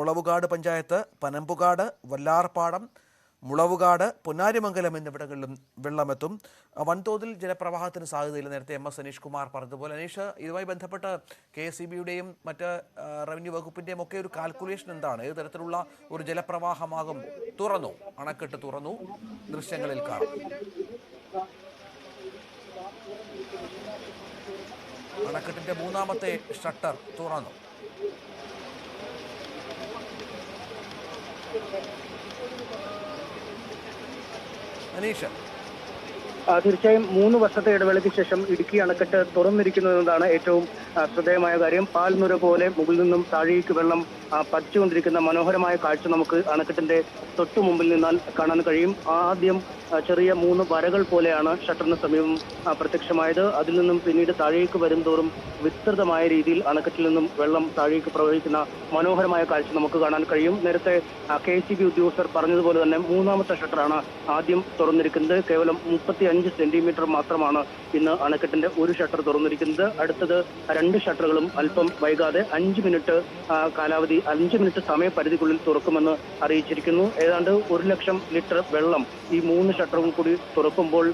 മുളവുകാട് പഞ്ചായത്ത്, പനമ്പുകാട്, വല്ലാർപാടം, മുളവുകാട്, പൊന്നാരിമംഗലം എന്നിവിടങ്ങളിലും വെള്ളമെത്തും. വൻതോതിൽ ജലപ്രവാഹത്തിന് സാധ്യതയില്ല. നേരത്തെ MS അനീഷ് കുമാർ പറഞ്ഞതുപോലെ. അനീഷ്, ഇതുമായി ബന്ധപ്പെട്ട് KSEBയുടെയും മറ്റ് റവന്യൂ വകുപ്പിന്റെയും ഒക്കെ ഒരു കാൽക്കുലേഷൻ എന്താണ്? ഏത് തരത്തിലുള്ള ഒരു ജലപ്രവാഹമാകും? തുറന്നു, അണക്കെട്ട് തുറന്നു, ദൃശ്യങ്ങളിൽ കാണാം. അണക്കെട്ടിന്റെ മൂന്നാമത്തെ ഷട്ടർ തുറന്നു. അനീഷ്, തീർച്ചയായും 3 വർഷത്തെ ഇടവേളയ്ക്ക് ശേഷം ഇടുക്കി അണക്കെട്ട് തുറന്നിരിക്കുന്നതാണ് ഏറ്റവും ശ്രദ്ധേയമായ കാര്യം. പാൽനുര പോലെ മുകളിൽ നിന്നും താഴേക്ക് വെള്ളം പതിച്ചുകൊണ്ടിരിക്കുന്ന മനോഹരമായ കാഴ്ച നമുക്ക് അണക്കെട്ടിന്റെ തൊട്ടു മുമ്പിൽ നിന്നാൽ കാണാൻ കഴിയും. ആദ്യം ചെറിയ 3 വരകൾ പോലെയാണ് ഷട്ടറിന് സമീപം പ്രത്യക്ഷമായത്. അതിൽ നിന്നും പിന്നീട് താഴേക്ക് വരുംതോറും വിസ്തൃതമായ രീതിയിൽ അണക്കെട്ടിൽ നിന്നും വെള്ളം താഴേക്ക് പ്രവഹിക്കുന്ന മനോഹരമായ കാഴ്ച നമുക്ക് കാണാൻ കഴിയും. നേരത്തെ KSEB ഉദ്യോഗസ്ഥർ പറഞ്ഞതുപോലെ തന്നെ മൂന്നാമത്തെ ഷട്ടറാണ് ആദ്യം തുറന്നിരിക്കുന്നത്. കേവലം 35 സെന്റിമീറ്റർ മാത്രമാണ് ഇന്ന് അണക്കെട്ടിന്റെ ഒരു ഷട്ടർ തുറന്നിരിക്കുന്നത്. അടുത്തത് 2 ഷട്ടറുകളും അല്പം വൈകാതെ 5 മിനിറ്റ് കാലാവധി, 5 മിനിറ്റ് സമയപരിധിക്കുള്ളിൽ തുറക്കുമെന്ന് അറിയിച്ചിരിക്കുന്നു. ഏതാണ്ട് 1 ലക്ഷം ലിറ്റർ വെള്ളം ഈ 3 ഷട്ടറും കൂടി തുറക്കുമ്പോൾ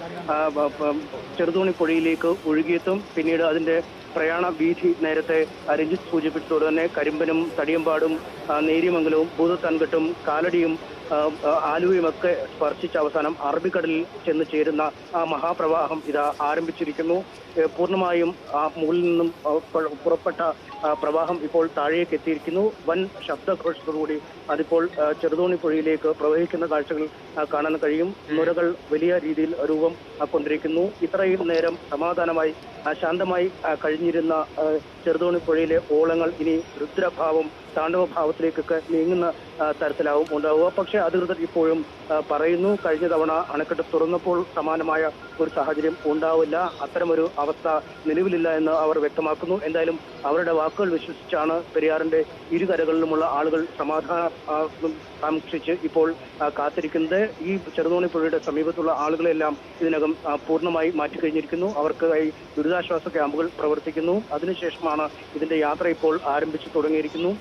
ചെറുതോണി പുഴയിലേക്ക് ഒഴുകിയെത്തും. പിന്നീട് അതിന്റെ പ്രയാണ വീഥി നേരത്തെ രഞ്ജിത്ത് സൂചിപ്പിച്ചതോടെ തന്നെ കരിമ്പനും, തടിയമ്പാടും, നേര്യമംഗലവും, ഭൂതത്താൻകെട്ടും, കാലടിയും, ആലുവയുമൊക്കെ സ്പർശിച്ച അവസാനം അറബിക്കടലിൽ ചെന്ന് ചേരുന്ന ആ മഹാപ്രവാഹം ഇതാ ആരംഭിച്ചിരിക്കുന്നു. പൂർണ്ണമായും ആ മുകളിൽ നിന്നും പുറപ്പെട്ട പ്രവാഹം ഇപ്പോൾ താഴേക്ക് എത്തിയിരിക്കുന്നു. വൻ ശബ്ദഘോഷത്തോടുകൂടി അതിപ്പോൾ ചെറുതോണി പുഴയിലേക്ക് പ്രവഹിക്കുന്ന കാഴ്ചകൾ കാണാൻ കഴിയും. നുരകൾ വലിയ രീതിയിൽ രൂപം കൊണ്ടിരിക്കുന്നു. ഇത്രയും നേരം സമാധാനമായി ശാന്തമായി കഴിഞ്ഞിരുന്ന ചെറുതോണി പുഴയിലെ ഓളങ്ങൾ ഇനി രുദ്രഭാവം, താണ്ഡവഭാവത്തിലേക്കൊക്കെ നീങ്ങുന്ന തരത്തിലാവും ഉണ്ടാവുക. പക്ഷേ അധികൃതർ ഇപ്പോഴും പറയുന്നു, കഴിഞ്ഞ തവണ അണക്കെട്ട് തുറന്നപ്പോൾ സമാനമായ ഒരു സാഹചര്യം ഉണ്ടാവില്ല, അത്തരമൊരു അവസ്ഥ നിലവിലില്ല എന്ന് അവർ വ്യക്തമാക്കുന്നു. എന്തായാലും അവരുടെ വാക്കുകൾ വിശ്വസിച്ചാണ് പെരിയാറിന്റെ ഇരുകരകളിലുമുള്ള ആളുകൾ സമാധാനം കാക്ഷിച്ച് ഇപ്പോൾ കാത്തിരിക്കുന്നത്. ഈ ചെറുതോണി പുഴയുടെ സമീപത്തുള്ള ആളുകളെല്ലാം ഇതിനകം പൂർണ്ണമായി മാറ്റിക്കഴിഞ്ഞിരിക്കുന്നു. അവർക്കായി ദുരിതാശ്വാസ ക്യാമ്പുകൾ പ്രവർത്തിക്കുന്നു. അതിനുശേഷമാണ് ഇതിന്റെ യാത്ര ഇപ്പോൾ ആരംഭിച്ചു തുടങ്ങിയിരിക്കുന്നു.